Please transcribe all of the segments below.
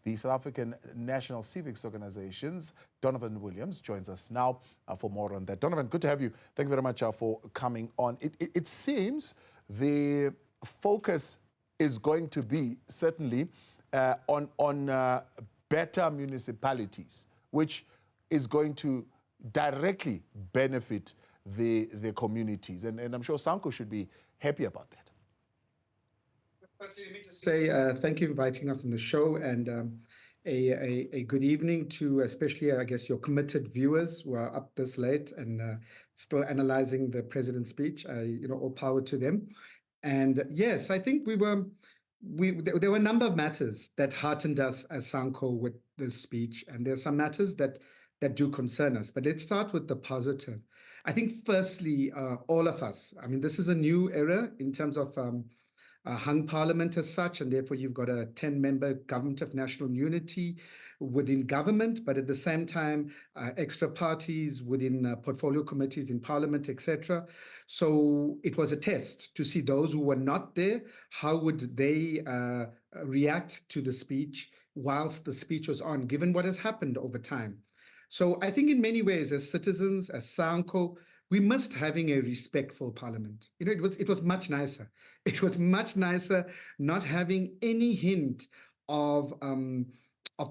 the South African National Civics Organizations. Donovan Williams joins us now for more on that. Donovan, good to have you. Thank you very much for coming on. It seems the focus is going to be certainly on better municipalities, which is going to directly benefit the communities. And I'm sure Sanco should be happy about that. Firstly, let me just say thank you for inviting us on the show, and a good evening to especially, I guess, your committed viewers who are up this late and still analyzing the president's speech. All power to them. And yes, I think there were a number of matters that heartened us as Sanco with this speech, and there are some matters that do concern us. But let's start with the positive. I think firstly, all of us, I mean, this is a new era in terms of hung parliament as such, and therefore you've got a 10-member government of national unity within government, but at the same time, extra parties within portfolio committees in parliament, etc. So it was a test to see those who were not there, how would they react to the speech whilst the speech was on, given what has happened over time. So I think in many ways, as citizens, as Sanco, we missed having a respectful parliament. It was much nicer. It was much nicer not having any hint of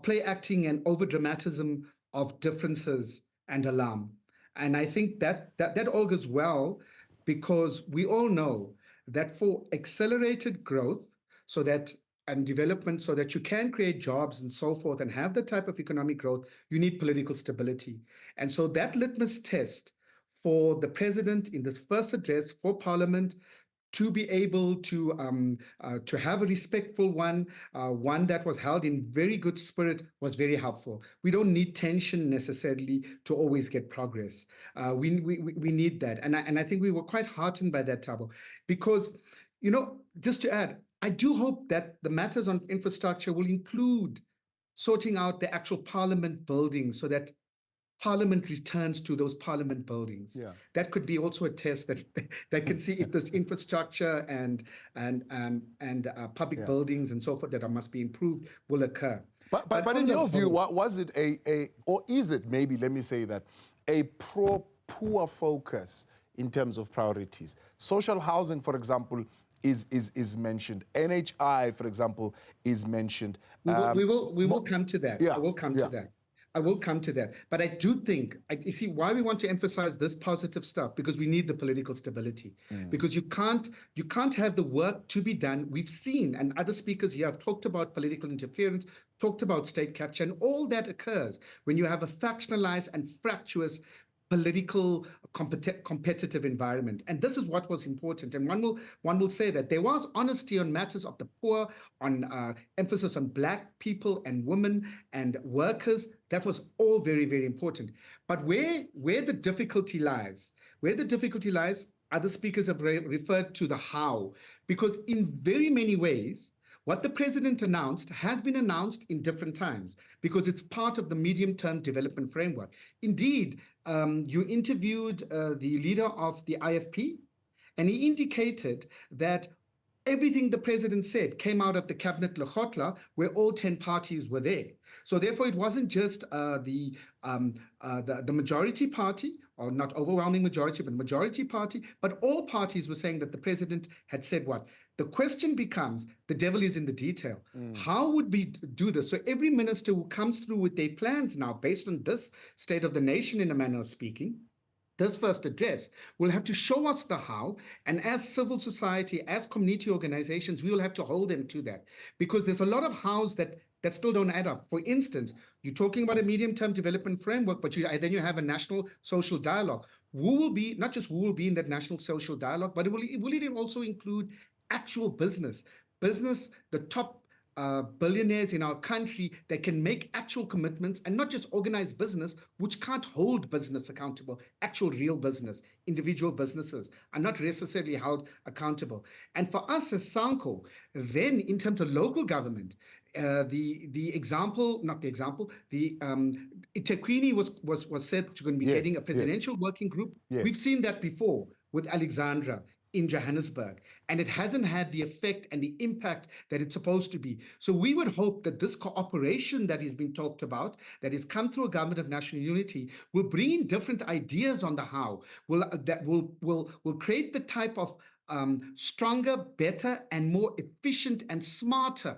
play acting and over dramatism of differences and alarm. And I think that augurs well, because we all know that for accelerated growth and development, so that you can create jobs and so forth and have the type of economic growth, you need political stability. And so that litmus test for the president in this first address for Parliament to be able to have a respectful one that was held in very good spirit, was very helpful. We don't need tension necessarily to always get progress. We need that, and I think we were quite heartened by that, Thabo, because just to add, I do hope that the matters on infrastructure will include sorting out the actual Parliament buildings so that Parliament returns to those Parliament buildings. Yeah. That could be also a test that can see if this infrastructure and public buildings and so forth that must be improved will occur. But in your view, was it or is it maybe, let me say that, a poor focus in terms of priorities? Social housing, for example, is mentioned. NHI, for example, is mentioned. We will come to that. Yeah. I will come to that. I will come to that. But I do think, you see, why we want to emphasize this positive stuff, because we need the political stability. Because you can't have the work to be done. We've seen, and other speakers here have talked about political interference, talked about state capture, and all that occurs when you have a factionalized and fractious political competitive environment. And this is what was important. And one will say that there was honesty on matters of the poor, on emphasis on Black people and women and workers. That was all very, very important. But where the difficulty lies, other speakers have referred to the how, because in very many ways, what the president announced has been announced in different times, because it's part of the medium-term development framework. Indeed, you interviewed the leader of the IFP, and he indicated that everything the president said came out of the cabinet Lekgotla, where all 10 parties were there. So therefore, it wasn't just the majority party, or not overwhelming majority, but majority party, but all parties were saying that the president had said what? The question becomes, the devil is in the detail. How would we do this? So every minister who comes through with their plans now, based on this state of the nation in a manner of speaking, this first address will have to show us the how, and as civil society, as community organizations, we will have to hold them to that, because there's a lot of hows that still don't add up. For instance, you're talking about a medium-term development framework, but then you have a national social dialogue. Not just who will be in that national social dialogue, but will it also include actual business, the top billionaires in our country that can make actual commitments, and not just organized business, which can't hold business accountable. Actual real business, individual businesses are not necessarily held accountable. And for us as Sanco, then in terms of local government, eThekwini was said to be getting a presidential working group. Yes. We've seen that before with Alexandra in Johannesburg, and it hasn't had the effect and the impact that it's supposed to be. So we would hope that this cooperation that is being talked about, that has come through a government of national unity, will bring in different ideas on the how, will create the type of stronger, better, and more efficient and smarter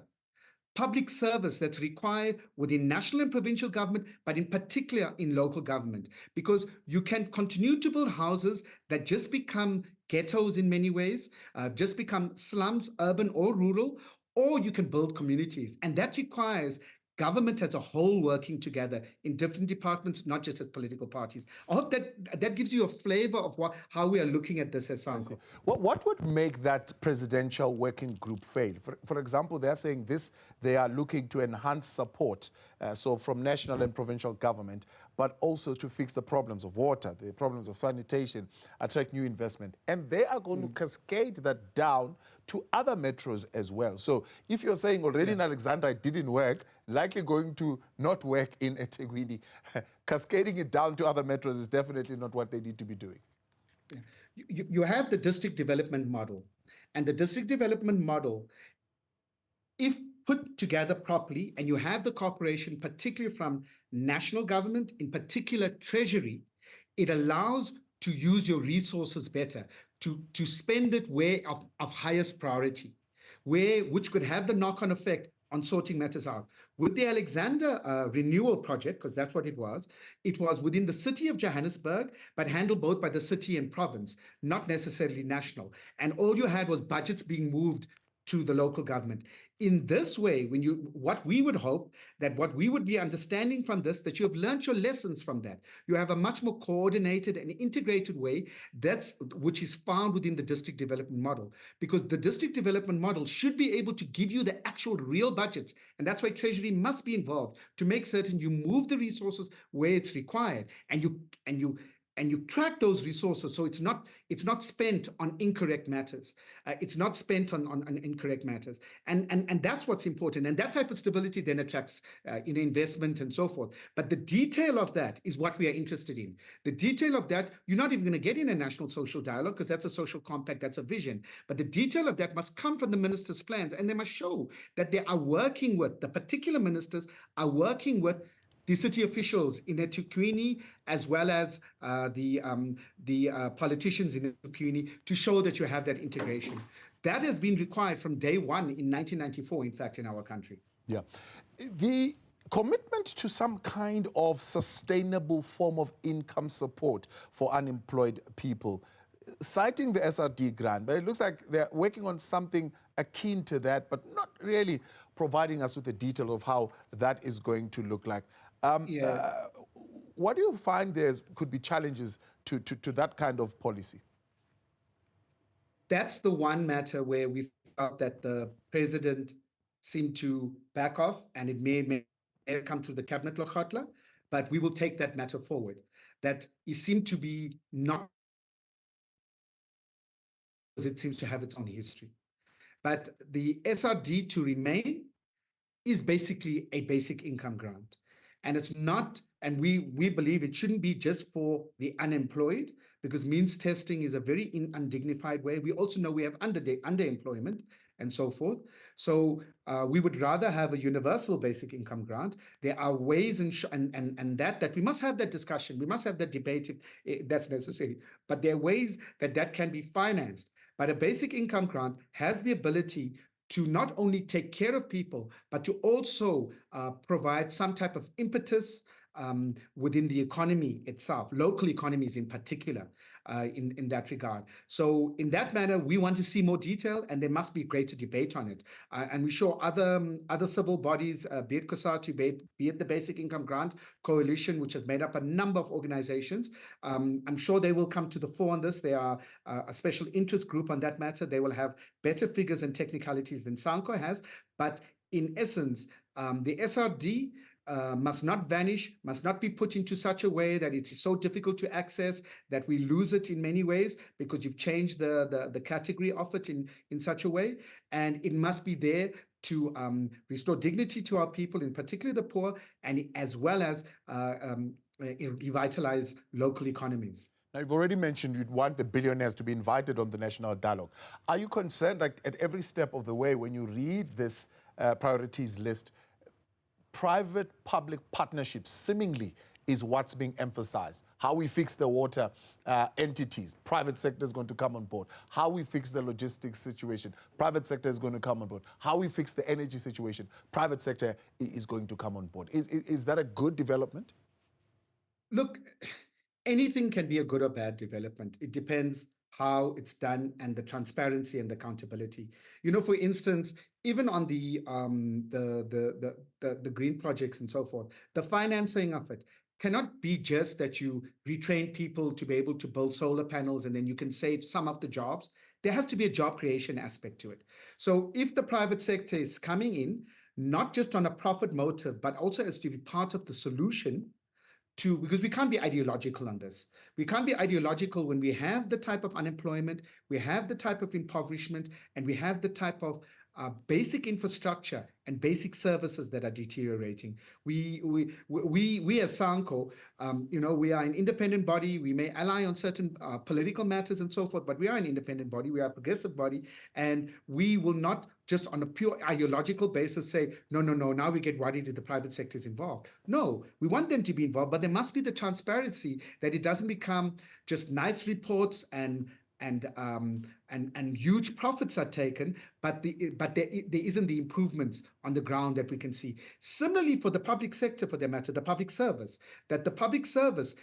public service that's required within national and provincial government, but in particular in local government, because you can continue to build houses that just become ghettos in many ways, just become slums, urban or rural, or you can build communities. And that requires government as a whole working together in different departments, not just as political parties. I hope that gives you a flavor of how we are looking at this as Sanco. What would make that presidential working group fail? For example, they're saying they are looking to enhance support, so from national and provincial government, but also to fix the problems of water, the problems of sanitation, attract new investment. And they are going to cascade that down to other metros as well. So if you're saying already in Alexandra it didn't work, likely going to not work in eThekwini, cascading it down to other metros is definitely not what they need to be doing. You have the district development model, and the district development model, if put together properly, and you have the cooperation, particularly from national government, in particular Treasury, it allows to use your resources better, to spend it where of highest priority, which could have the knock-on effect on sorting matters out. With the Alexander renewal project, because that's what it was within the city of Johannesburg, but handled both by the city and province, not necessarily national. And all you had was budgets being moved to the local government. In this way, what we would hope, that what we would be understanding from this, that you have learned your lessons from that. You have a much more coordinated and integrated way, which is found within the district development model, because the district development model should be able to give you the actual real budgets. And that's why Treasury must be involved to make certain you move the resources where it's required, and you track those resources, so it's not spent on incorrect matters. It's not spent on incorrect matters, and that's what's important. And that type of stability then attracts investment and so forth. But the detail of that is what we are interested in. The detail of that you're not even going to get in a national social dialogue, because that's a social compact, that's a vision. But the detail of that must come from the ministers' plans, and they must show that they are working with the particular ministers, are working with the city officials in eThekwini, as well as the politicians in eThekwini, to show that you have that integration. That has been required from day one in 1994, in fact, in our country. Yeah. The commitment to some kind of sustainable form of income support for unemployed people, citing the SRD grant, but it looks like they're working on something akin to that, but not really providing us with the detail of how that is going to look like. What do you find there could be challenges to that kind of policy? That's the one matter where we felt that the president seemed to back off, and it may come through the cabinet Lokhotla, but we will take that matter forward. That it seemed to be not, because it seems to have its own history. But the SRD to remain is basically a basic income grant. And it's not, and we believe it shouldn't be just for the unemployed, because means testing is a very undignified way. We also know we have underemployment and so forth. So we would rather have a universal basic income grant. There are ways and that we must have that discussion. We must have that debate if that's necessary. But there are ways that can be financed. But a basic income grant has the ability to not only take care of people, but to also provide some type of impetus within the economy itself, local economies in particular, in that regard. So in that manner, we want to see more detail, and there must be greater debate on it. And we sure other civil bodies, be it COSATU, be it the Basic Income Grant Coalition, which has made up a number of organizations, I'm sure they will come to the fore on this. They are a special interest group on that matter. They will have better figures and technicalities than Sanco has. But in essence, the SRD must not vanish, must not be put into such a way that it is so difficult to access that we lose it in many ways, because you've changed the category of it in such a way. And it must be there to restore dignity to our people, in particular the poor, and as well as revitalize local economies. Now, you've already mentioned you'd want the billionaires to be invited on the national dialogue. Are you concerned, like, at every step of the way, when you read this priorities list, private-public partnerships seemingly is what's being emphasized? How we fix the water entities, private sector is going to come on board. How we fix the logistics situation, private sector is going to come on board. How we fix the energy situation, private sector is going to come on board. Is that a good development? Look, anything can be a good or bad development. It depends how it's done and the transparency and the accountability. You know, for instance, even on the green projects and so forth, the financing of it cannot be just that you retrain people to be able to build solar panels and then you can save some of the jobs. There has to be a job creation aspect to it. So if the private sector is coming in, not just on a profit motive, but also as to be part of the solution, because we can't be ideological on this. We can't be ideological when we have the type of unemployment, we have the type of impoverishment, and we have the type of basic infrastructure and basic services that are deteriorating. We as Sanco, you know, we are an independent body. We may ally on certain political matters and so forth, but we are an independent body. We are a progressive body, and we will not just on a pure ideological basis say, no, now we get worried if the private sector is involved. No, we want them to be involved, but there must be the transparency that it doesn't become just nice reports and huge profits are taken, but there isn't the improvements on the ground that we can see. Similarly, for the public sector, for that matter, the public service, that the public service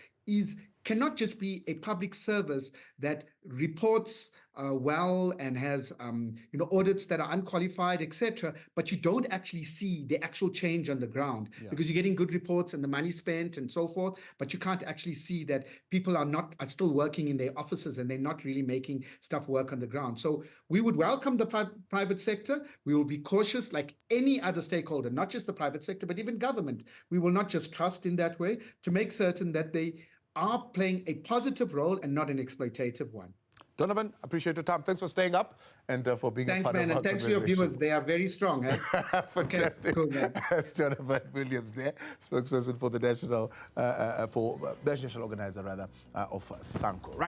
cannot just be a public service that reports well and has you know, audits that are unqualified, etc. But you don't actually see the actual change on the ground, because you're getting good reports and the money spent and so forth, but you can't actually see that people are still working in their offices and they're not really making stuff work on the ground. So we would welcome the private sector. We will be cautious like any other stakeholder, not just the private sector, but even government. We will not just trust in that way to make certain that they are playing a positive role and not an exploitative one. Donovan, appreciate your time. Thanks for staying up and for being a part of our conversation. Thanks, man, and thanks for your viewers. They are very strong. Eh? Fantastic. Okay, cool, That's Donovan Williams there, spokesperson for the national organizer, rather, of Sanco. Right.